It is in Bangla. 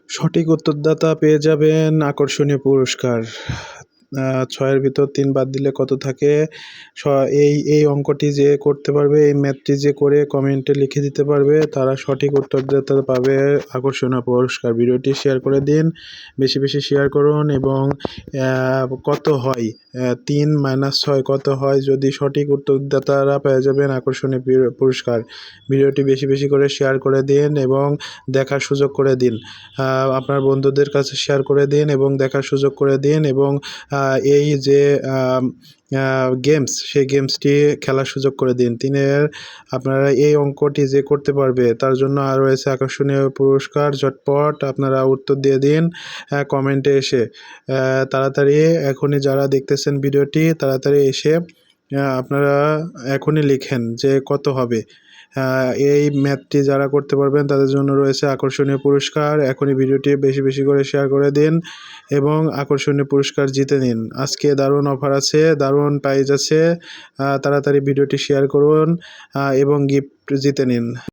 সঠিক উত্তরদাতা পেয়ে যাবেন আকর্ষণীয় পুরস্কার। ৬ এর ভিতর ৩ বাদ দিলে কত থাকে? এই অঙ্কটি যে করতে পারবে, এই ম্যাথটি যে করে কমেন্টে লিখে দিতে পারবে, তারা সঠিক উত্তরদাতা পাবে আকর্ষণীয় পুরস্কার। ভিডিওটি শেয়ার করে দিন, বেশি বেশি শেয়ার করুন। এবং কত হয় ৩ - ৬ কত হয়? যদি সঠিক উত্তরদাতারা পেয়ে যাবেন আকর্ষণীয় পুরস্কার। ভিডিওটি বেশি বেশি করে শেয়ার করে দিন এবং দেখার সুযোগ করে দিন। আপনার বন্ধুদের কাছে শেয়ার করে দিন এবং দেখার সুযোগ করে দিন। এবং এই যে গেমস, সেই গেমসটি খেলার সুযোগ করে দিন। আপনারা এই অঙ্কটি যে করতে পারবে, তার জন্য আরও রয়েছে আকর্ষণীয় পুরস্কার। ঝটপট আপনারা উত্তর দিয়ে দিন কমেন্টে এসে। তাড়াতাড়ি এখনই যারা দেখতেছেন ভিডিওটি, তাড়াতাড়ি এসে আপনারা এখনই লিখেন যে কত হবে। এই ম্যাথটি যারা করতে পারবেন তাদের জন্য রয়েছে আকর্ষণীয় পুরস্কার। এখনই ভিডিওটি বেশি বেশি করে শেয়ার করে দিন এবং আকর্ষণীয় পুরস্কার জিতে নিন। আজকে দারুণ অফার আছে, দারুণ প্রাইজ আছে। তাড়াতাড়ি ভিডিওটি শেয়ার করুন এবং গিফট জিতে নিন।